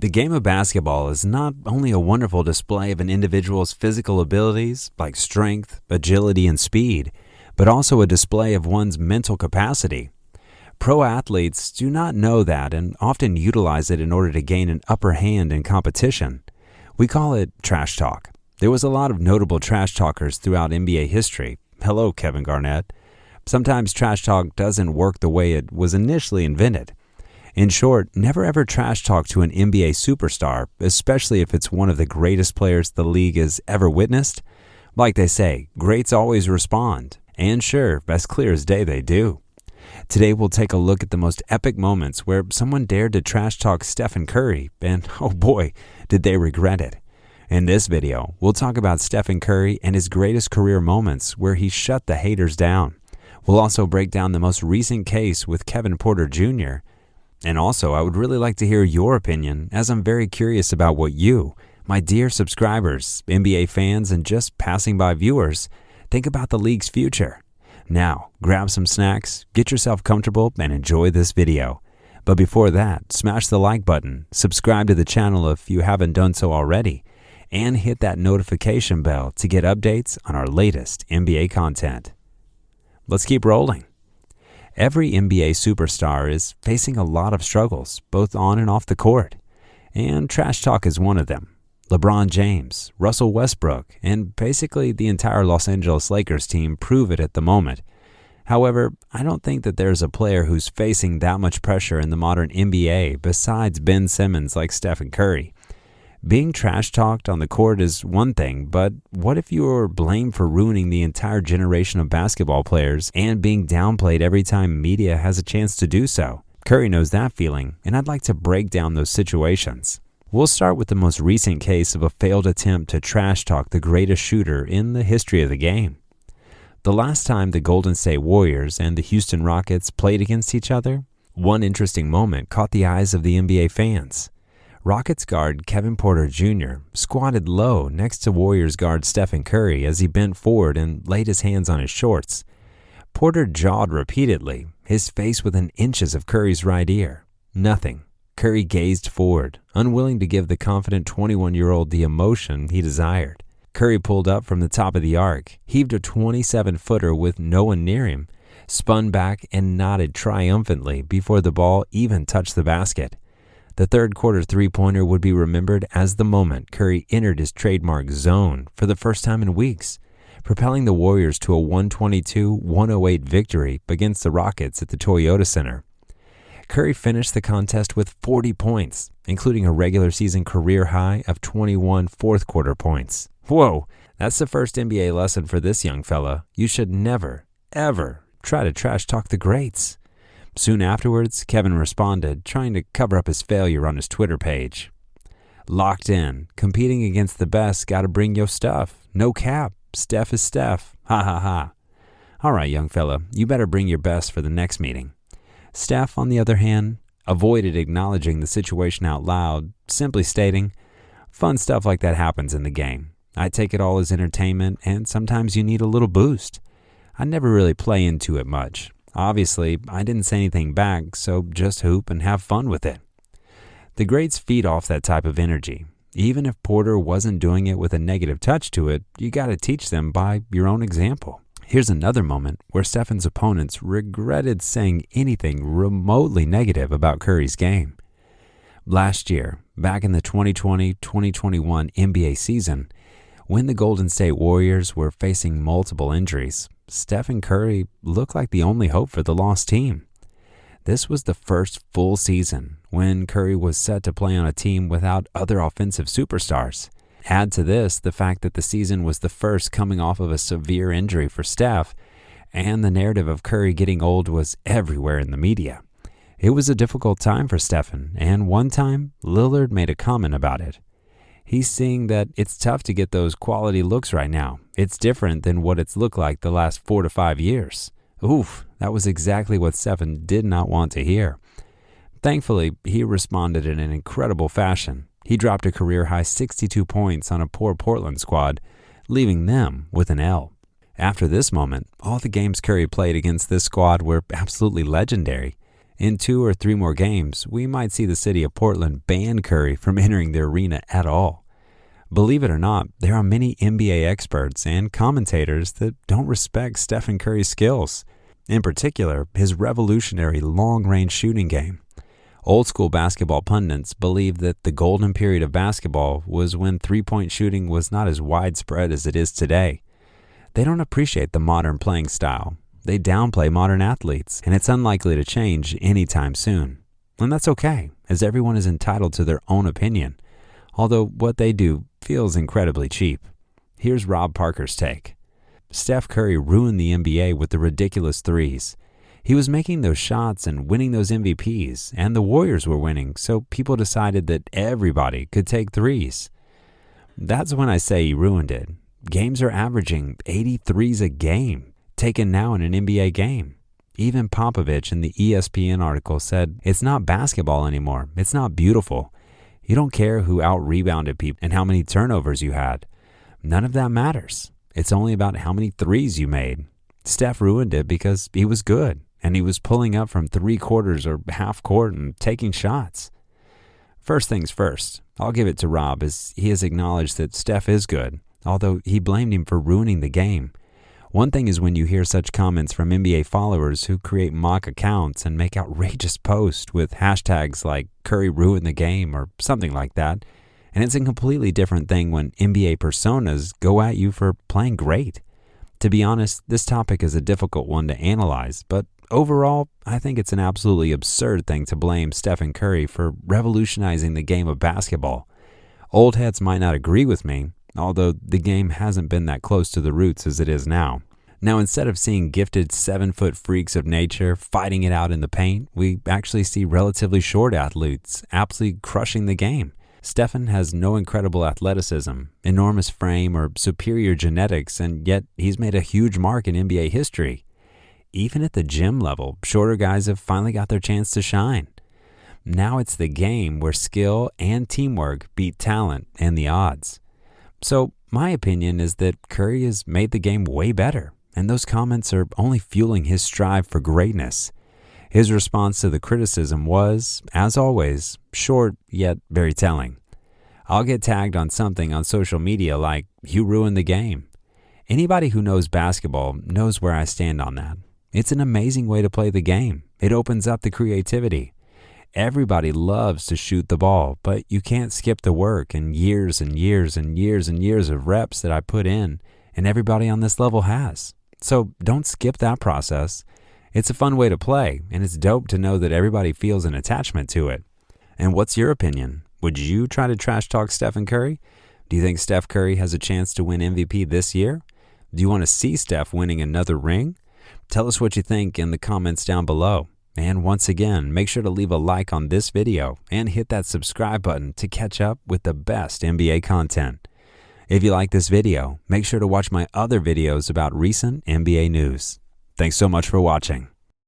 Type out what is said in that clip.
The game of basketball is not only a wonderful display of an individual's physical abilities like strength, agility, and speed, but also a display of one's mental capacity. Pro athletes do not know that and often utilize it in order to gain an upper hand in competition. We call it trash talk. There was a lot of notable trash talkers throughout NBA history. Hello, Kevin Garnett. Sometimes trash talk doesn't work the way it was initially invented. In short, never ever trash talk to an NBA superstar, especially if it's one of the greatest players the league has ever witnessed. Like they say, greats always respond. And sure, as clear as day they do. Today we'll take a look at the most epic moments where someone dared to trash talk Stephen Curry, and oh boy, did they regret it. In this video, we'll talk about Stephen Curry and his greatest career moments where he shut the haters down. We'll also break down the most recent case with Kevin Porter Jr., and also, I would really like to hear your opinion, as I'm very curious about what you, my dear subscribers, NBA fans, and just passing by viewers, think about the league's future. Now, grab some snacks, get yourself comfortable, and enjoy this video. But before that, smash the like button, subscribe to the channel if you haven't done so already, and hit that notification bell to get updates on our latest NBA content. Let's keep rolling. Every NBA superstar is facing a lot of struggles, both on and off the court, and trash talk is one of them. LeBron James, Russell Westbrook, and basically the entire Los Angeles Lakers team prove it at the moment. However, I don't think that there's a player who's facing that much pressure in the modern NBA besides Ben Simmons like Stephen Curry. Being trash talked on the court is one thing, but what if you were blamed for ruining the entire generation of basketball players and being downplayed every time media has a chance to do so? Curry knows that feeling, and I'd like to break down those situations. We'll start with the most recent case of a failed attempt to trash talk the greatest shooter in the history of the game. The last time the Golden State Warriors and the Houston Rockets played against each other, one interesting moment caught the eyes of the NBA fans. Rockets guard Kevin Porter Jr. squatted low next to Warriors guard Stephen Curry as he bent forward and laid his hands on his shorts. Porter jawed repeatedly, his face within inches of Curry's right ear. Nothing. Curry gazed forward, unwilling to give the confident 21-year-old the emotion he desired. Curry pulled up from the top of the arc, heaved a 27-footer with no one near him, spun back and nodded triumphantly before the ball even touched the basket. The third quarter three-pointer would be remembered as the moment Curry entered his trademark zone for the first time in weeks, propelling the Warriors to a 122-108 victory against the Rockets at the Toyota Center. Curry finished the contest with 40 points, including a regular season career high of 21 fourth-quarter points. Whoa, that's the first NBA lesson for this young fella. You should never, ever try to trash talk the greats. Soon afterwards, Kevin responded, trying to cover up his failure on his Twitter page. Locked in, competing against the best, gotta bring your stuff. No cap, Steph is Steph. Ha ha ha. All right, young fella, you better bring your best for the next meeting. Steph, on the other hand, avoided acknowledging the situation out loud, simply stating, fun stuff like that happens in the game. I take it all as entertainment, and sometimes you need a little boost. I never really play into it much. Obviously, I didn't say anything back, so just hoop and have fun with it. The greats feed off that type of energy. Even if Porter wasn't doing it with a negative touch to it, you gotta teach them by your own example. Here's another moment where Stephen's opponents regretted saying anything remotely negative about Curry's game. Last year, back in the 2020-2021 NBA season, when the Golden State Warriors were facing multiple injuries, Stephen Curry looked like the only hope for the lost team. This was the first full season when Curry was set to play on a team without other offensive superstars. Add to this the fact that the season was the first coming off of a severe injury for Steph, and the narrative of Curry getting old was everywhere in the media. It was a difficult time for Stephen, and one time, Lillard made a comment about it. He's seeing that it's tough to get those quality looks right now. It's different than what it's looked like the last 4 to 5 years. Oof, that was exactly what Stephen did not want to hear. Thankfully, he responded in an incredible fashion. He dropped a career-high 62 points on a poor Portland squad, leaving them with an L. After this moment, all the games Curry played against this squad were absolutely legendary. In 2 or 3 more games, we might see the city of Portland ban Curry from entering the arena at all. Believe it or not, there are many NBA experts and commentators that don't respect Stephen Curry's skills, in particular, his revolutionary long-range shooting game. Old-school basketball pundits believe that the golden period of basketball was when three-point shooting was not as widespread as it is today. They don't appreciate the modern playing style. They downplay modern athletes, and it's unlikely to change anytime soon. And that's okay, as everyone is entitled to their own opinion, although what they do feels incredibly cheap. Here's Rob Parker's take. Steph Curry ruined the NBA with the ridiculous threes. He was making those shots and winning those MVPs, and the Warriors were winning, so people decided that everybody could take threes. That's when I say he ruined it. Games are averaging 80 threes a game, taken now in an NBA game. Even Popovich in the ESPN article said, "It's not basketball anymore. It's not beautiful. You don't care who out-rebounded people and how many turnovers you had. None of that matters. It's only about how many threes you made." Steph ruined it because he was good, and he was pulling up from 3/4 or half court and taking shots. First things first, I'll give it to Rob as he has acknowledged that Steph is good, although he blamed him for ruining the game. One thing is when you hear such comments from NBA followers who create mock accounts and make outrageous posts with hashtags like Curry ruined the game or something like that. And it's a completely different thing when NBA personas go at you for playing great. To be honest, this topic is a difficult one to analyze, but overall, I think it's an absolutely absurd thing to blame Stephen Curry for revolutionizing the game of basketball. Old heads might not agree with me, although the game hasn't been that close to the roots as it is now. Now, instead of seeing gifted 7-foot freaks of nature fighting it out in the paint, we actually see relatively short athletes absolutely crushing the game. Stephen has no incredible athleticism, enormous frame, or superior genetics, and yet he's made a huge mark in NBA history. Even at the gym level, shorter guys have finally got their chance to shine. Now it's the game where skill and teamwork beat talent and the odds. So my opinion is that Curry has made the game way better, and those comments are only fueling his strive for greatness. His response to the criticism was, as always, short yet very telling. I'll get tagged on something on social media like, "You ruined the game." Anybody who knows basketball knows where I stand on that. It's an amazing way to play the game. It opens up the creativity. Everybody loves to shoot the ball, but you can't skip the work and years and years and years and years of reps that I put in, and everybody on this level has. So don't skip that process. It's a fun way to play, and it's dope to know that everybody feels an attachment to it. And what's your opinion? Would you try to trash talk Stephen Curry? Do you think Steph Curry has a chance to win MVP this year? Do you want to see Steph winning another ring? Tell us what you think in the comments down below. And once again, make sure to leave a like on this video and hit that subscribe button to catch up with the best NBA content. If you like this video, make sure to watch my other videos about recent NBA news. Thanks so much for watching.